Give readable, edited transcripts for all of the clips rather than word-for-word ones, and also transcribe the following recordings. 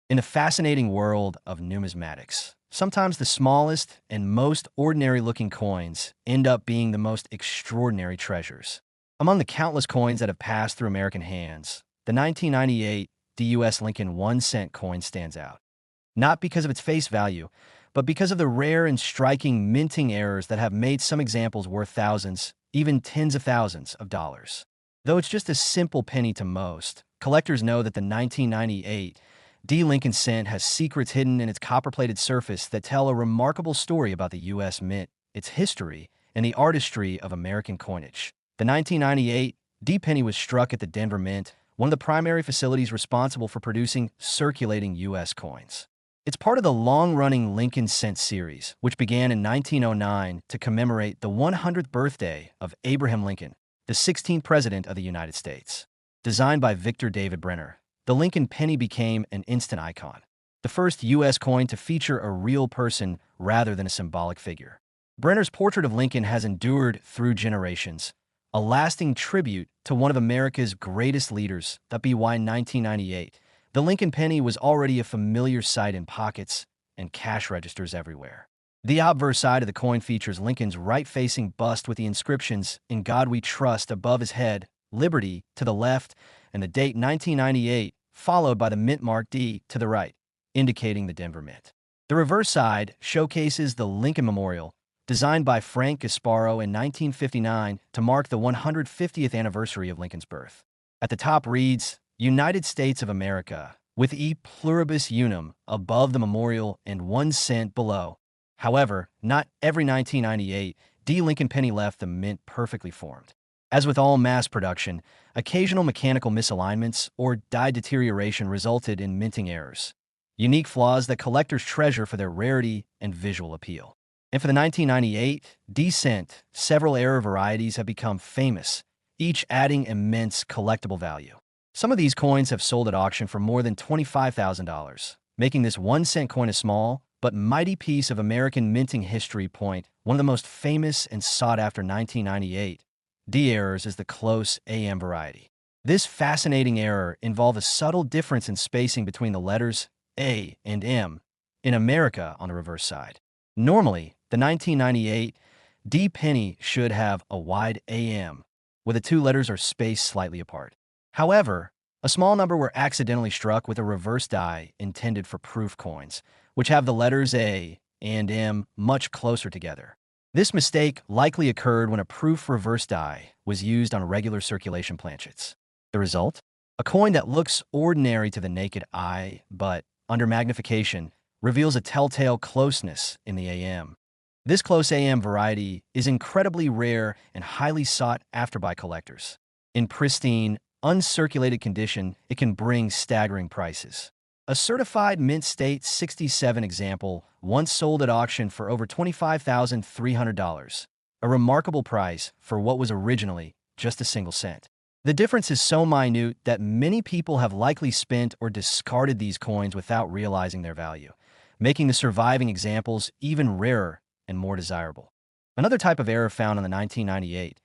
In the fascinating world of numismatics, sometimes the smallest and most ordinary-looking coins end up being the most extraordinary treasures. Among the countless coins that have passed through American hands, the 1998 U.S. Lincoln 1-cent coin stands out. Not because of its face value, but because of the rare and striking minting errors that have made some examples worth thousands, even tens of thousands of dollars. Though it's just a simple penny to most, collectors know that the 1998 Lincoln cent has secrets hidden in its copper-plated surface that tell a remarkable story about the U.S. Mint, its history, and the artistry of American coinage. The 1998 penny was struck at the Denver Mint, one of the primary facilities responsible for producing circulating U.S. coins. It's part of the long-running Lincoln cent series, which began in 1909 to commemorate the 100th birthday of Abraham Lincoln, the 16th President of the United States. Designed by Victor David Brenner, the Lincoln penny became an instant icon, the first U.S. coin to feature a real person rather than a symbolic figure. Brenner's portrait of Lincoln has endured through generations, a lasting tribute to one of America's greatest leaders. By 1998, the Lincoln penny was already a familiar sight in pockets and cash registers everywhere. The obverse side of the coin features Lincoln's right-facing bust with the inscriptions, "In God We Trust," above his head, "Liberty" to the left, and the date 1998, followed by the mint mark D to the right, indicating the Denver Mint. The reverse side showcases the Lincoln Memorial, designed by Frank Gasparo in 1959 to mark the 150th anniversary of Lincoln's birth. At the top reads, "United States of America," with E pluribus unum above the memorial and 1 cent below. However, not every 1998 Lincoln penny left the mint perfectly formed. As with all mass production, occasional mechanical misalignments or die deterioration resulted in minting errors, unique flaws that collectors treasure for their rarity and visual appeal. And for the 1998 cent, several error varieties have become famous, each adding immense collectible value. Some of these coins have sold at auction for more than $25,000, making this 1-cent coin a small but mighty piece of American minting history. One of the most famous and sought-after 1998 errors is the close AM variety. This fascinating error involved a subtle difference in spacing between the letters A and M in America on the reverse side. Normally, the 1998 penny should have a wide AM, where the two letters are spaced slightly apart. However, a small number were accidentally struck with a reverse die intended for proof coins, which have the letters A and M much closer together. This mistake likely occurred when a proof reverse die was used on regular circulation planchets. The result? A coin that looks ordinary to the naked eye, but, under magnification, reveals a telltale closeness in the AM. This close AM variety is incredibly rare and highly sought after by collectors. In pristine, uncirculated condition, it can bring staggering prices. A certified mint state 67 example once sold at auction for over $25,300, a remarkable price for what was originally just a single cent. The difference is so minute that many people have likely spent or discarded these coins without realizing their value, making the surviving examples even rarer and more desirable. Another type of error found on the 1998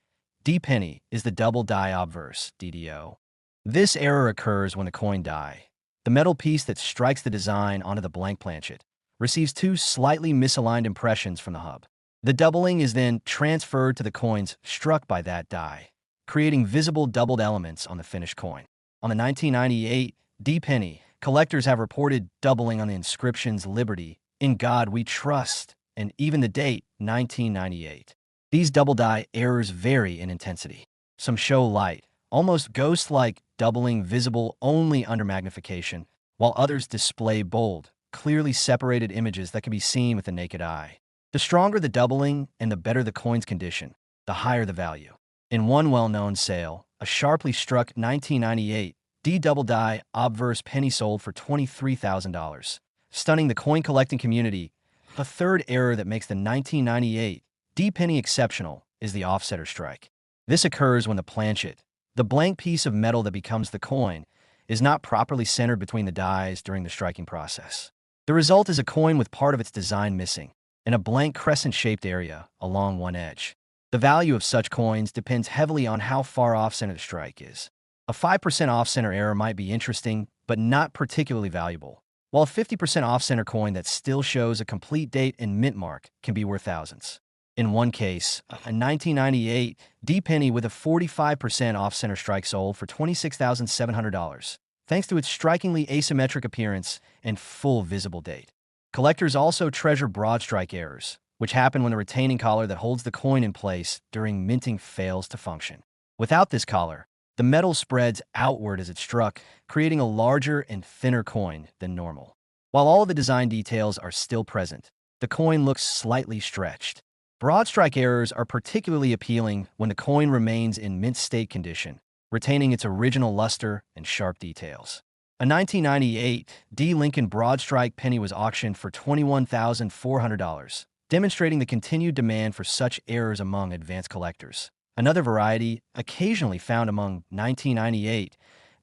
penny is the double die obverse, DDO. This error occurs when the coin die, the metal piece that strikes the design onto the blank planchet, receives two slightly misaligned impressions from the hub. The doubling is then transferred to the coins struck by that die, creating visible doubled elements on the finished coin. On the 1998 penny, collectors have reported doubling on the inscriptions "Liberty," "In God We Trust," and even the date 1998. These double die errors vary in intensity. Some show light, almost ghost-like doubling visible only under magnification, while others display bold, clearly separated images that can be seen with the naked eye. The stronger the doubling and the better the coin's condition, the higher the value. In one well-known sale, a sharply struck 1998 double die obverse penny sold for $23,000, stunning the coin collecting community. A third error that makes the 1998 penny exceptional is the offsetter strike. This occurs when the planchet, the blank piece of metal that becomes the coin, is not properly centered between the dies during the striking process. The result is a coin with part of its design missing, and a blank crescent-shaped area along one edge. The value of such coins depends heavily on how far off-center the strike is. A 5% off-center error might be interesting, but not particularly valuable, while a 50% off-center coin that still shows a complete date and mint mark can be worth thousands. In one case, a 1998 D penny with a 45% off-center strike sold for $26,700, thanks to its strikingly asymmetric appearance and full visible date. Collectors also treasure broad strike errors, which happen when the retaining collar that holds the coin in place during minting fails to function. Without this collar, the metal spreads outward as it's struck, creating a larger and thinner coin than normal. While all of the design details are still present, the coin looks slightly stretched. Broad strike errors are particularly appealing when the coin remains in mint state condition, retaining its original luster and sharp details. A 1998 D Lincoln broad strike penny was auctioned for $21,400, demonstrating the continued demand for such errors among advanced collectors. Another variety, occasionally found among 1998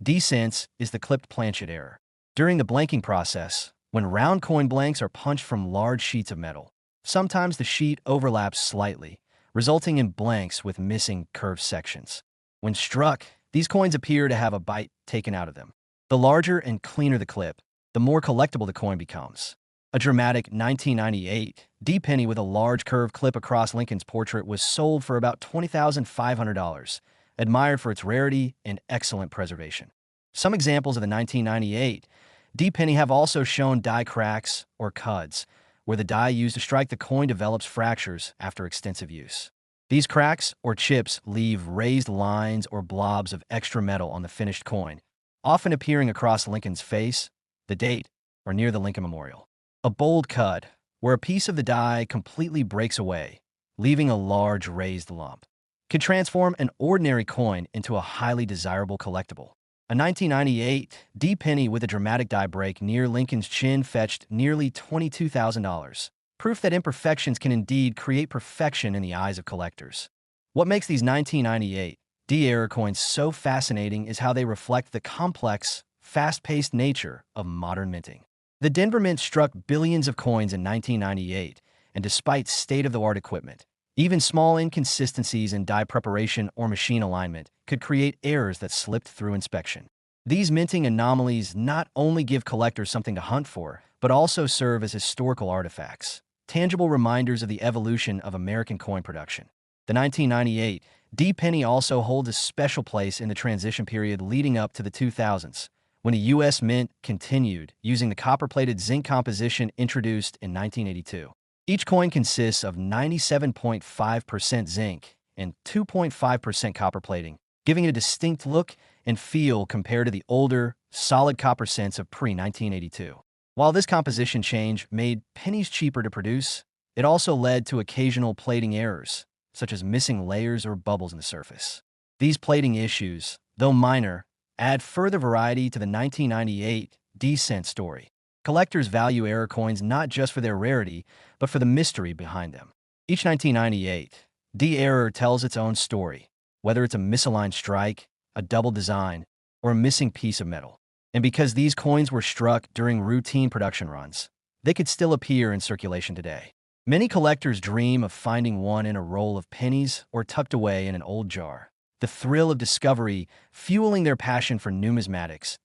D cents, is the clipped planchet error. During the blanking process, when round coin blanks are punched from large sheets of metal, sometimes the sheet overlaps slightly, resulting in blanks with missing curved sections. When struck, these coins appear to have a bite taken out of them. The larger and cleaner the clip, the more collectible the coin becomes. A dramatic 1998 D penny with a large curved clip across Lincoln's portrait was sold for about $20,500, admired for its rarity and excellent preservation. Some examples of the 1998 D penny have also shown die cracks or cuds, where the die used to strike the coin develops fractures after extensive use. These cracks or chips leave raised lines or blobs of extra metal on the finished coin, often appearing across Lincoln's face, the date, or near the Lincoln Memorial. A bold cud, where a piece of the die completely breaks away, leaving a large raised lump, could transform an ordinary coin into a highly desirable collectible. A 1998 D penny with a dramatic die break near Lincoln's chin fetched nearly $22,000, proof that imperfections can indeed create perfection in the eyes of collectors. What makes these 1998 D era coins so fascinating is how they reflect the complex, fast-paced nature of modern minting. The Denver Mint struck billions of coins in 1998, and despite state-of-the-art equipment, even small inconsistencies in die preparation or machine alignment could create errors that slipped through inspection. These minting anomalies not only give collectors something to hunt for, but also serve as historical artifacts, tangible reminders of the evolution of American coin production. The 1998 D penny also holds a special place in the transition period leading up to the 2000s, when the U.S. Mint continued using the copper-plated zinc composition introduced in 1982. Each coin consists of 97.5% zinc and 2.5% copper plating, giving it a distinct look and feel compared to the older, solid copper cents of pre-1982. While this composition change made pennies cheaper to produce, it also led to occasional plating errors, such as missing layers or bubbles in the surface. These plating issues, though minor, add further variety to the 1998 D cent story. Collectors value error coins not just for their rarity, but for the mystery behind them. Each 1998 D error tells its own story, whether it's a misaligned strike, a double design, or a missing piece of metal. And because these coins were struck during routine production runs, they could still appear in circulation today. Many collectors dream of finding one in a roll of pennies or tucked away in an old jar. The thrill of discovery fueling their passion for numismatics.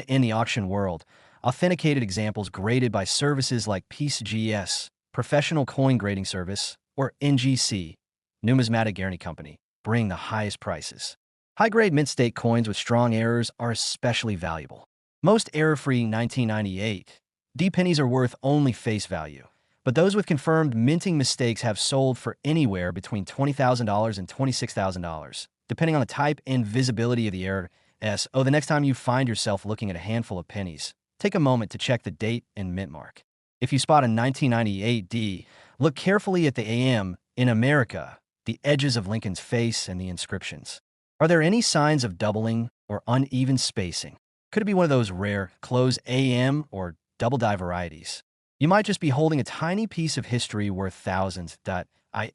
In the auction world, authenticated examples graded by services like PCGS, Professional Coin Grading Service, or NGC, Numismatic Guarantee Company, bring the highest prices. High-grade mint state coins with strong errors are especially valuable. Most error-free 1998 D pennies are worth only face value, but those with confirmed minting mistakes have sold for anywhere between $20,000 and $26,000, depending on the type and visibility of the error. The next time you find yourself looking at a handful of pennies, take a moment to check the date and mint mark. If you spot a 1998 D, look carefully at the AM in America, the edges of Lincoln's face, and the inscriptions. Are there any signs of doubling or uneven spacing? Could it be one of those rare close AM or double die varieties? You might just be holding a tiny piece of history worth thousands.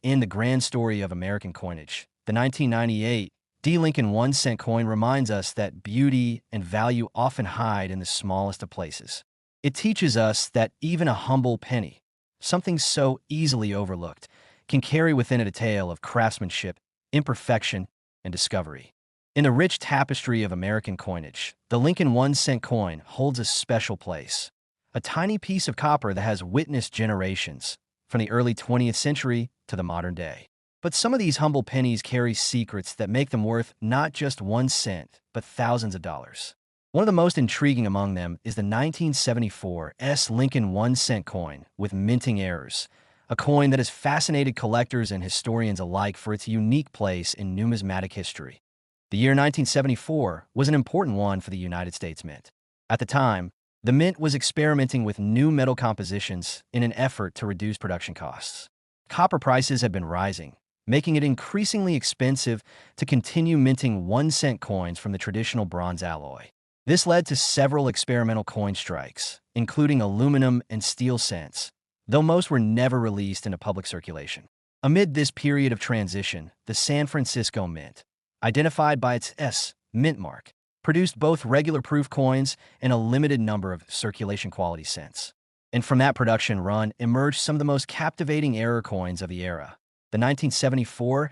In the grand story of American coinage, the 1998 D Lincoln 1-cent coin reminds us that beauty and value often hide in the smallest of places. It teaches us that even a humble penny, something so easily overlooked, can carry within it a tale of craftsmanship, imperfection, and discovery. In the rich tapestry of American coinage, the Lincoln 1-cent coin holds a special place. a tiny piece of copper that has witnessed generations, from the early 20th century to the modern day. But some of these humble pennies carry secrets that make them worth not just 1 cent, but thousands of dollars. One of the most intriguing among them is the 1974 Lincoln 1 cent coin with minting errors, a coin that has fascinated collectors and historians alike for its unique place in numismatic history. The year 1974 was an important one for the United States Mint. At the time, the Mint was experimenting with new metal compositions in an effort to reduce production costs. Copper prices had been rising, making it increasingly expensive to continue minting 1 cent coins from the traditional bronze alloy. This led to several experimental coin strikes, including aluminum and steel cents, though most were never released into public circulation. Amid this period of transition, the San Francisco Mint, identified by its S mint mark, produced both regular proof coins and a limited number of circulation quality cents. And from that production run emerged some of the most captivating error coins of the era. The 1974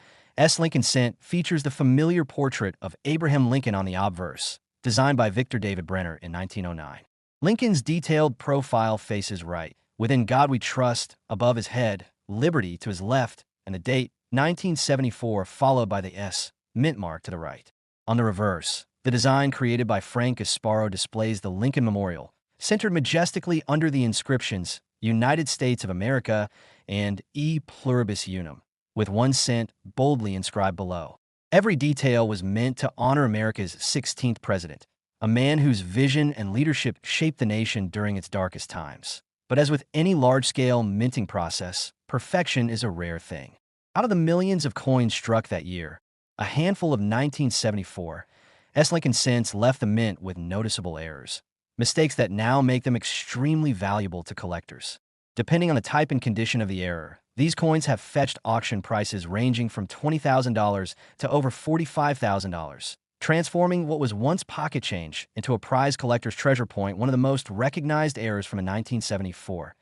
Lincoln cent features the familiar portrait of Abraham Lincoln on the obverse, designed by Victor David Brenner in 1909. Lincoln's detailed profile faces right, with "In God We Trust" above his head, "Liberty" to his left, and the date 1974 followed by the S mint mark to the right. On the reverse, the design created by Frank Gasparo displays the Lincoln Memorial, centered majestically under the inscriptions "United States of America" and "E Pluribus Unum," with 1 cent boldly inscribed below. Every detail was meant to honor America's 16th president, a man whose vision and leadership shaped the nation during its darkest times. But as with any large-scale minting process, perfection is a rare thing. Out of the millions of coins struck that year, a handful of 1974 Lincoln cents left the mint with noticeable errors, mistakes that now make them extremely valuable to collectors. Depending on the type and condition of the error, these coins have fetched auction prices ranging from $20,000 to over $45,000, transforming what was once pocket change into a prized collector's treasure point. One of the most recognized errors from a 1974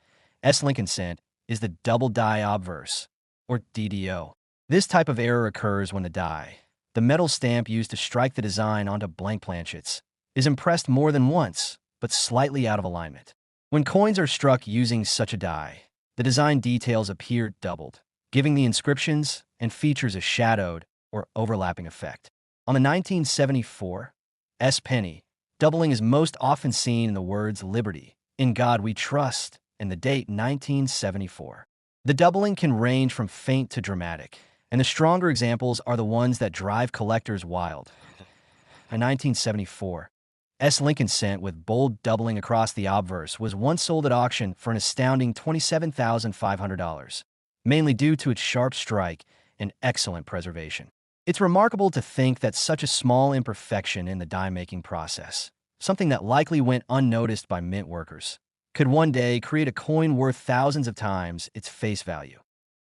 Lincoln cent is the double die obverse, or DDO. This type of error occurs when the die, the metal stamp used to strike the design onto blank planchets, is impressed more than once, but slightly out of alignment. When coins are struck using such a die, the design details appear doubled, giving the inscriptions and features a shadowed or overlapping effect. On the 1974 penny, doubling is most often seen in the words "Liberty," "In God We Trust," and the date 1974. The doubling can range from faint to dramatic, and the stronger examples are the ones that drive collectors wild. A 1974 Lincoln cent with bold doubling across the obverse was once sold at auction for an astounding $27,500, mainly due to its sharp strike and excellent preservation. It's remarkable to think that such a small imperfection in the die-making process, something that likely went unnoticed by mint workers, could one day create a coin worth thousands of times its face value.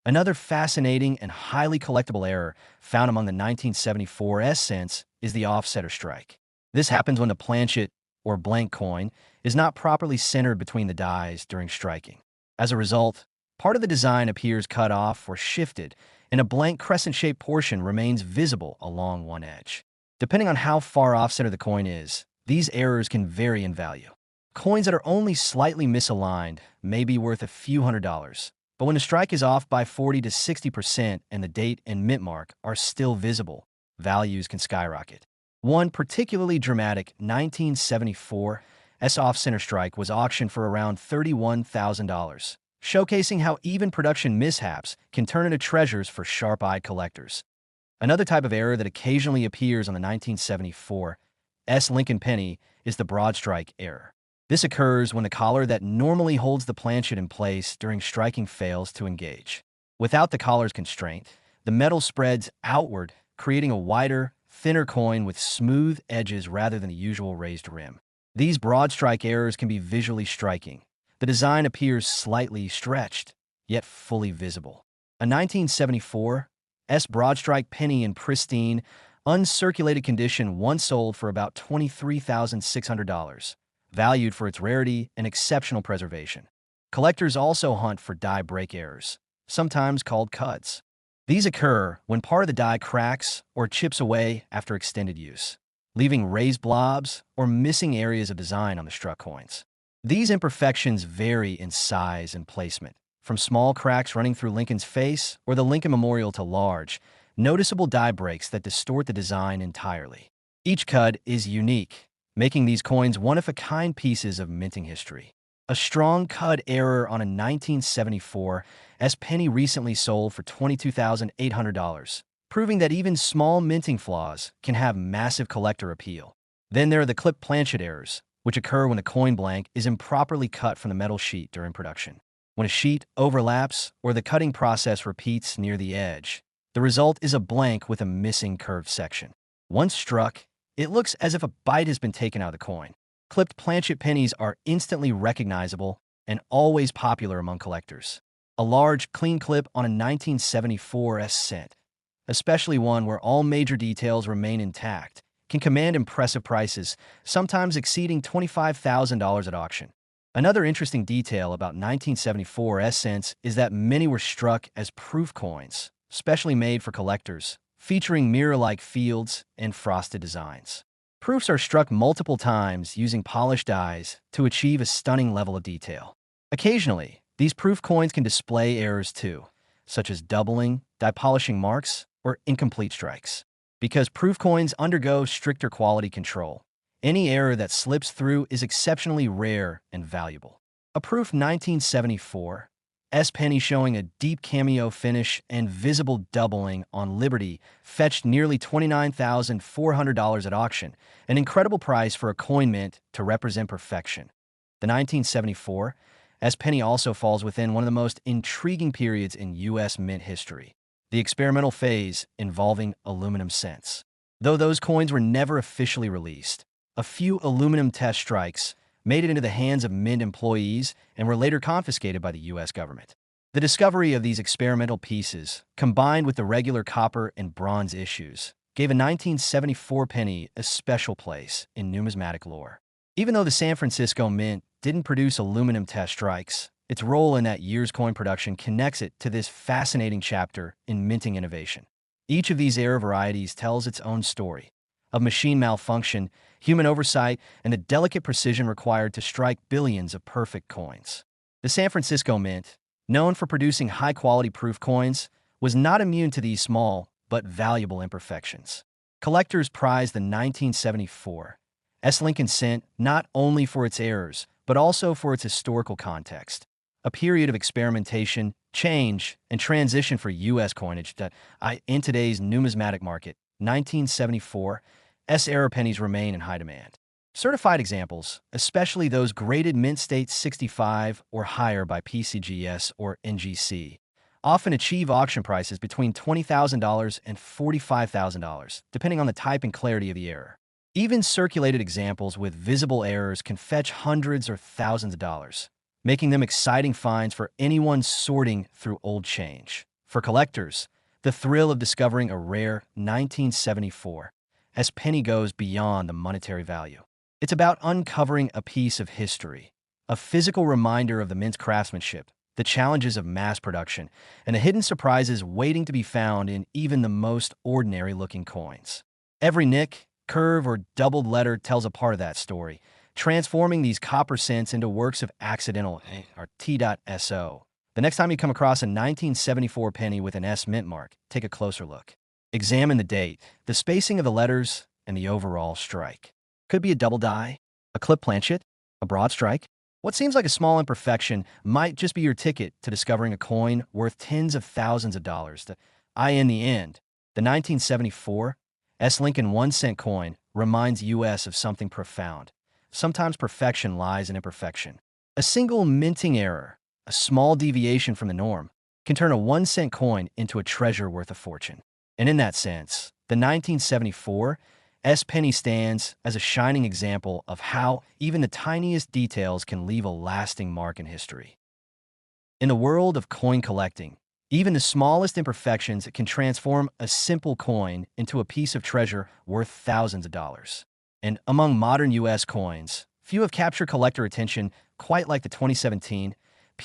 Another fascinating and highly collectible error found among the 1974 cents is the offsetter strike. This happens when the planchet, or blank coin, is not properly centered between the dies during striking. As a result, part of the design appears cut off or shifted, and a blank crescent-shaped portion remains visible along one edge. Depending on how far off-center the coin is, these errors can vary in value. Coins that are only slightly misaligned may be worth a few $100s, but when the strike is off by 40 to 60% and the date and mint mark are still visible, values can skyrocket. One particularly dramatic 1974 off-center strike was auctioned for around $31,000, showcasing how even production mishaps can turn into treasures for sharp-eyed collectors. Another type of error that occasionally appears on the 1974 Lincoln penny is the broad strike error. This occurs when the collar that normally holds the planchet in place during striking fails to engage. Without the collar's constraint, the metal spreads outward, creating a wider, thinner coin with smooth edges rather than the usual raised rim. These broad strike errors can be visually striking. The design appears slightly stretched, yet fully visible. A 1974 broad strike penny in pristine, uncirculated condition once sold for about $23,600, valued for its rarity and exceptional preservation. Collectors also hunt for die break errors, sometimes called cuts. These occur when part of the die cracks or chips away after extended use, leaving raised blobs or missing areas of design on the struck coins. These imperfections vary in size and placement, from small cracks running through Lincoln's face or the Lincoln Memorial to large, noticeable die breaks that distort the design entirely. Each cut is unique, making these coins one-of-a-kind pieces of minting history. A strong cut error on a 1974 S penny recently sold for $22,800, proving that even small minting flaws can have massive collector appeal. Then there are the clip planchet errors, which occur when the coin blank is improperly cut from the metal sheet during production. When a sheet overlaps or the cutting process repeats near the edge, the result is a blank with a missing curved section. Once struck, it looks as if a bite has been taken out of the coin. Clipped planchet pennies are instantly recognizable and always popular among collectors. A large, clean clip on a 1974 cent, especially one where all major details remain intact, can command impressive prices, sometimes exceeding $25,000 at auction. Another interesting detail about 1974 cents is that many were struck as proof coins, specially made for collectors, featuring mirror-like fields and frosted designs. Proofs are struck multiple times using polished dies to achieve a stunning level of detail. Occasionally, these proof coins can display errors too, such as doubling, die polishing marks, or incomplete strikes. Because proof coins undergo stricter quality control, any error that slips through is exceptionally rare and valuable. A proof 1974 S penny showing a deep cameo finish and visible doubling on Liberty fetched nearly $29,400 at auction, an incredible price for a coin mint to represent perfection. The 1974 S penny also falls within one of the most intriguing periods in U.S. mint history, the experimental phase involving aluminum cents. Though those coins were never officially released, a few aluminum test strikes made it into the hands of mint employees and were later confiscated by the U.S. government. The discovery of these experimental pieces, combined with the regular copper and bronze issues, gave a 1974 penny a special place in numismatic lore. Even though the San Francisco Mint didn't produce aluminum test strikes, its role in that year's coin production connects it to this fascinating chapter in minting innovation. Each of these error varieties tells its own story of machine malfunction, human oversight, and the delicate precision required to strike billions of perfect coins. The San Francisco Mint, known for producing high-quality proof coins, was not immune to these small but valuable imperfections. Collectors prize the 1974 Lincoln cent not only for its errors, but also for its historical context, a period of experimentation, change, and transition for U.S. coinage that, in today's numismatic market, 1974 error pennies remain in high demand. Certified examples, especially those graded mint state 65 or higher by PCGS or NGC, often achieve auction prices between $20,000 and $45,000, depending on the type and clarity of the error. Even circulated examples with visible errors can fetch hundreds or thousands of dollars, making them exciting finds for anyone sorting through old change. For collectors, the thrill of discovering a rare 1974 penny goes beyond the monetary value. It's about uncovering a piece of history, a physical reminder of the mint's craftsmanship, the challenges of mass production, and the hidden surprises waiting to be found in even the most ordinary-looking coins. Every nick, curve, or doubled letter tells a part of that story, transforming these copper cents into works of accidental or T.SO. The next time you come across a 1974 penny with an S mint mark, take a closer look. Examine the date, the spacing of the letters, and the overall strike. Could be a double die, a clip planchet, a broad strike. What seems like a small imperfection might just be your ticket to discovering a coin worth tens of thousands of dollars. In the end, the 1974 Lincoln 1-cent coin reminds U.S. of something profound. Sometimes perfection lies in imperfection. A single minting error, a small deviation from the norm, can turn a 1-cent coin into a treasure worth a fortune. And in that sense, the 1974 penny stands as a shining example of how even the tiniest details can leave a lasting mark in history. In the world of coin collecting, even the smallest imperfections can transform a simple coin into a piece of treasure worth thousands of dollars. And among modern U.S. coins, few have captured collector attention quite like the 2017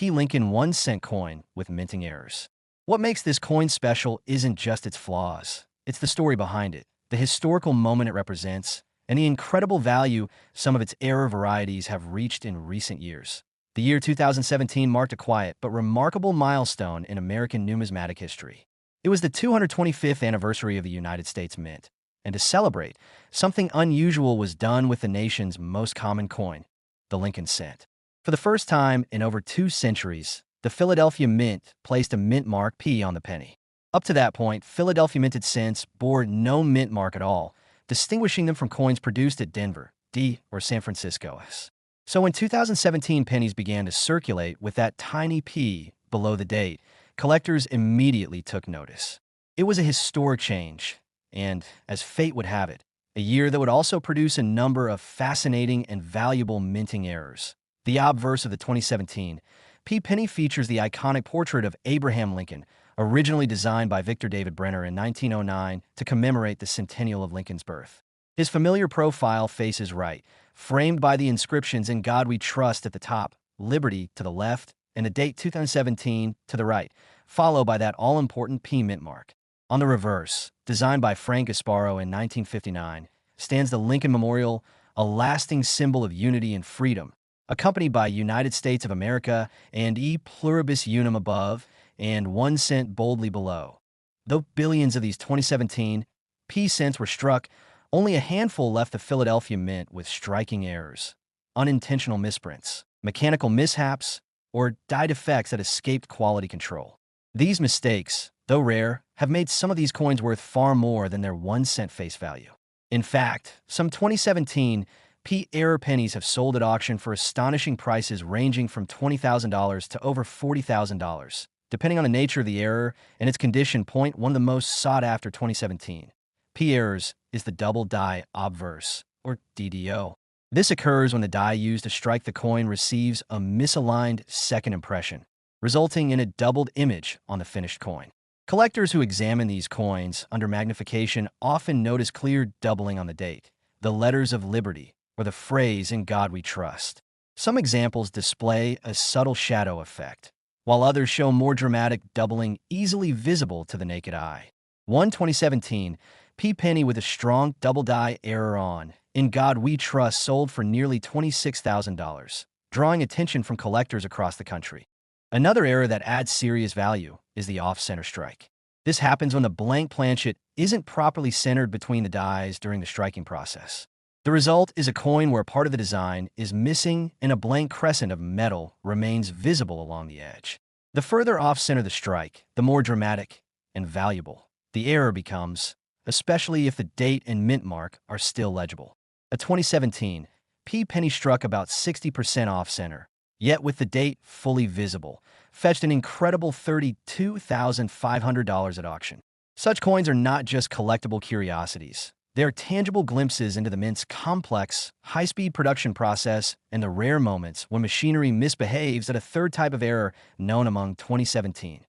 Lincoln 1-cent coin with minting errors. What makes this coin special isn't just its flaws, it's the story behind it, the historical moment it represents, and the incredible value some of its error varieties have reached in recent years. The year 2017 marked a quiet but remarkable milestone in American numismatic history. It was the 225th anniversary of the United States Mint, and to celebrate, something unusual was done with the nation's most common coin, the Lincoln cent. For the first time in over 2 centuries, the Philadelphia Mint placed a mint mark P on the penny. Up to that point, Philadelphia minted cents bore no mint mark at all, distinguishing them from coins produced at Denver, D, or San Francisco, S. So when 2017 pennies began to circulate with that tiny P below the date, collectors immediately took notice. It was a historic change, and, as fate would have it, a year that would also produce a number of fascinating and valuable minting errors. The obverse of the 2017 P penny features the iconic portrait of Abraham Lincoln, originally designed by Victor David Brenner in 1909 to commemorate the centennial of Lincoln's birth. His familiar profile faces right, framed by the inscriptions "In God We Trust" at the top, "Liberty" to the left, and the date 2017 to the right, followed by that all-important P mint mark. On the reverse, designed by Frank Gasparo in 1959, stands the Lincoln Memorial, a lasting symbol of unity and freedom, accompanied by United States of America and E pluribus unum above and 1 cent boldly below. Though billions of these 2017 P cents were struck, only a handful left the Philadelphia Mint with striking errors, unintentional misprints, mechanical mishaps, or die defects that escaped quality control. These mistakes, though rare, have made some of these coins worth far more than their 1 cent face value. In fact, some 2017 P error pennies have sold at auction for astonishing prices ranging from $20,000 to over $40,000, depending on the nature of the error and its condition. One of the most sought-after 2017 P errors is the double die obverse, or DDO. This occurs when the die used to strike the coin receives a misaligned second impression, resulting in a doubled image on the finished coin. Collectors who examine these coins under magnification often notice clear doubling on the date, the letters of liberty, or the phrase "In God We Trust." Some examples display a subtle shadow effect, while others show more dramatic doubling easily visible to the naked eye. One 2017 P penny with a strong double die error on "In God We Trust" sold for nearly $26,000, drawing attention from collectors across the country. Another error that adds serious value is the off-center strike. This happens when the blank planchet isn't properly centered between the dies during the striking process. The result is a coin where part of the design is missing and a blank crescent of metal remains visible along the edge. The further off-center the strike, the more dramatic and valuable the error becomes, especially if the date and mint mark are still legible. A 2017 P penny struck about 60% off-center, yet with the date fully visible, fetched an incredible $32,500 at auction. Such coins are not just collectible curiosities. They are tangible glimpses into the Mint's complex, high-speed production process and the rare moments when machinery misbehaves at a third type of error known among 2017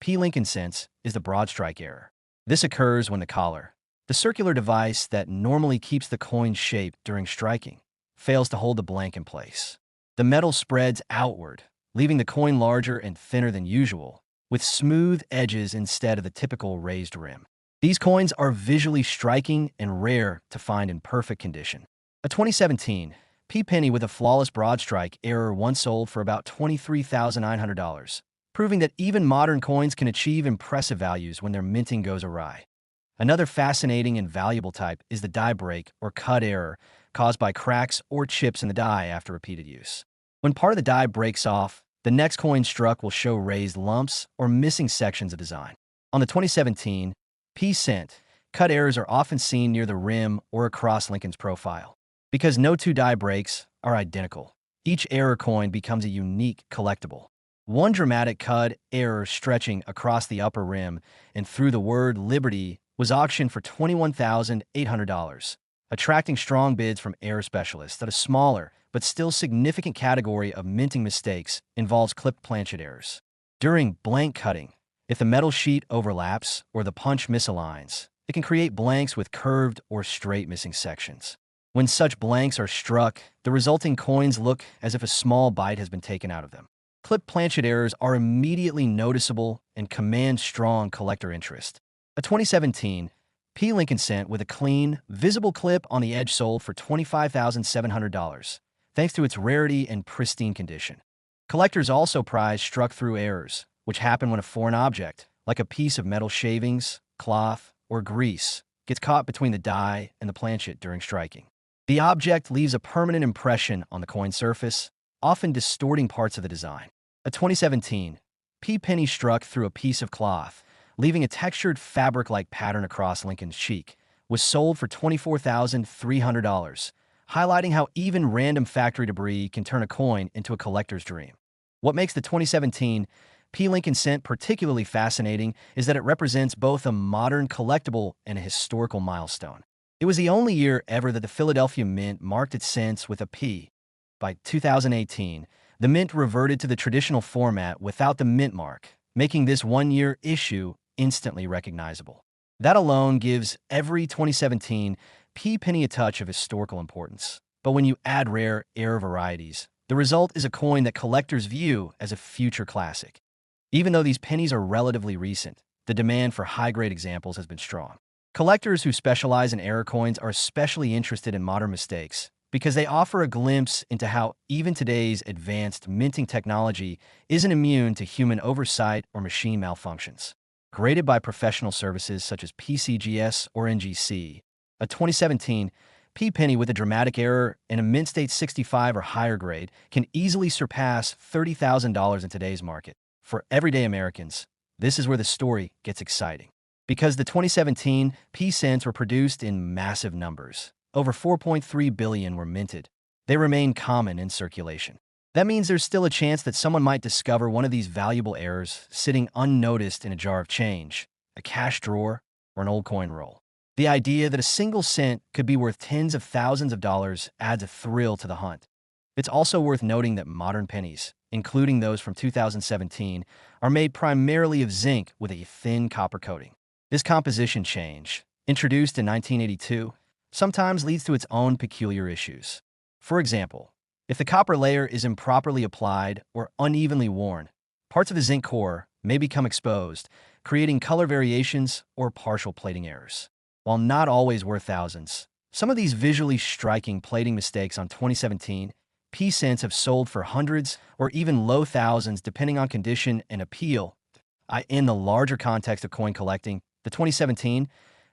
P Lincoln cents is the broad strike error. This occurs when the collar, the circular device that normally keeps the coin's shape during striking, fails to hold the blank in place. The metal spreads outward, leaving the coin larger and thinner than usual, with smooth edges instead of the typical raised rim. These coins are visually striking and rare to find in perfect condition. A 2017 P penny with a flawless broad strike error once sold for about $23,900, proving that even modern coins can achieve impressive values when their minting goes awry. Another fascinating and valuable type is the die break or cut error caused by cracks or chips in the die after repeated use. When part of the die breaks off, the next coin struck will show raised lumps or missing sections of design. On the 2017 P cent, cut errors are often seen near the rim or across Lincoln's profile. Because no two die breaks are identical, each error coin becomes a unique collectible. One dramatic cut error stretching across the upper rim and through the word "Liberty" was auctioned for $21,800, attracting strong bids from error specialists. That a smaller but still significant category of minting mistakes involves clipped planchet errors. During blank cutting, if the metal sheet overlaps or the punch misaligns, it can create blanks with curved or straight missing sections. When such blanks are struck, the resulting coins look as if a small bite has been taken out of them. Clipped planchet errors are immediately noticeable and command strong collector interest. A 2017 P. Lincoln cent with a clean, visible clip on the edge sold for $25,700, thanks to its rarity and pristine condition. Collectors also prize struck-through errors, which happen when a foreign object, like a piece of metal shavings, cloth, or grease, gets caught between the die and the planchet during striking. The object leaves a permanent impression on the coin surface, often distorting parts of the design. A 2017 P penny struck through a piece of cloth, leaving a textured fabric-like pattern across Lincoln's cheek, was sold for $24,300, highlighting how even random factory debris can turn a coin into a collector's dream. What makes the 2017 P. Lincoln cent particularly fascinating is that it represents both a modern collectible and a historical milestone. It was the only year ever that the Philadelphia Mint marked its cents with a P. By 2018, the Mint reverted to the traditional format without the mint mark, making this one-year issue instantly recognizable. That alone gives every 2017 P penny a touch of historical importance. But when you add rare air varieties, the result is a coin that collectors view as a future classic. Even though these pennies are relatively recent, the demand for high-grade examples has been strong. Collectors who specialize in error coins are especially interested in modern mistakes because they offer a glimpse into how even today's advanced minting technology isn't immune to human oversight or machine malfunctions. Graded by professional services such as PCGS or NGC, a 2017 P penny with a dramatic error in a mint state 65 or higher grade can easily surpass $30,000 in today's market. For everyday Americans, this is where the story gets exciting. Because the 2017 P cents were produced in massive numbers, over 4.3 billion were minted, they remain common in circulation. That means there's still a chance that someone might discover one of these valuable errors sitting unnoticed in a jar of change, a cash drawer, or an old coin roll. The idea that a single cent could be worth tens of thousands of dollars adds a thrill to the hunt. It's also worth noting that modern pennies, including those from 2017, are made primarily of zinc with a thin copper coating. This composition change, introduced in 1982, sometimes leads to its own peculiar issues. For example, if the copper layer is improperly applied or unevenly worn, parts of the zinc core may become exposed, creating color variations or partial plating errors. While not always worth thousands, some of these visually striking plating mistakes on 2017 P cents have sold for hundreds or even low thousands depending on condition and appeal. In the larger context of coin collecting, the 2017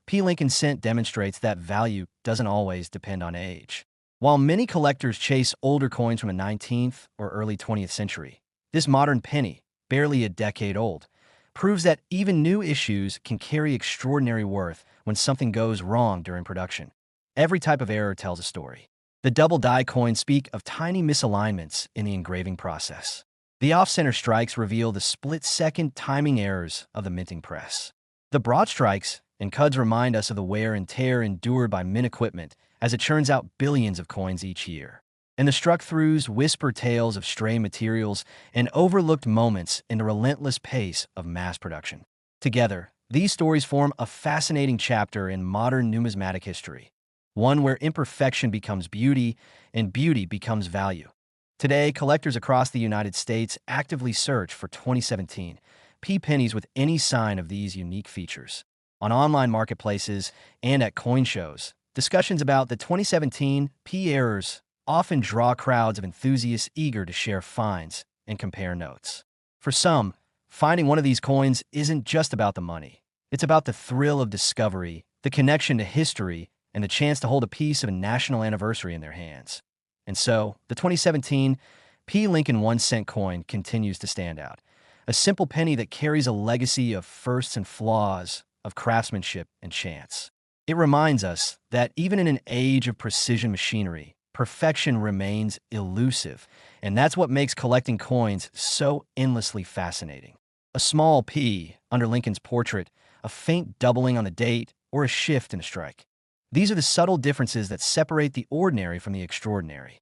P. Lincoln cent demonstrates that value doesn't always depend on age. While many collectors chase older coins from the 19th or early 20th century, this modern penny, barely a decade old, proves that even new issues can carry extraordinary worth when something goes wrong during production. Every type of error tells a story. The double die coins speak of tiny misalignments in the engraving process. The off-center strikes reveal the split-second timing errors of the minting press. The broad strikes and cuds remind us of the wear and tear endured by mint equipment as it churns out billions of coins each year. And the struck-throughs whisper tales of stray materials and overlooked moments in the relentless pace of mass production. Together, these stories form a fascinating chapter in modern numismatic history, one where imperfection becomes beauty and beauty becomes value. Today, collectors across the United States actively search for 2017 P pennies with any sign of these unique features. On online marketplaces and at coin shows, discussions about the 2017 P errors often draw crowds of enthusiasts eager to share finds and compare notes. For some, finding one of these coins isn't just about the money. It's about the thrill of discovery, the connection to history, and the chance to hold a piece of a national anniversary in their hands. And so, the 2017 P. Lincoln 1-cent coin continues to stand out. A simple penny that carries a legacy of firsts and flaws, of craftsmanship and chance. It reminds us that even in an age of precision machinery, perfection remains elusive, and that's what makes collecting coins so endlessly fascinating. A small P under Lincoln's portrait, a faint doubling on the date, or a shift in a strike. These are the subtle differences that separate the ordinary from the extraordinary.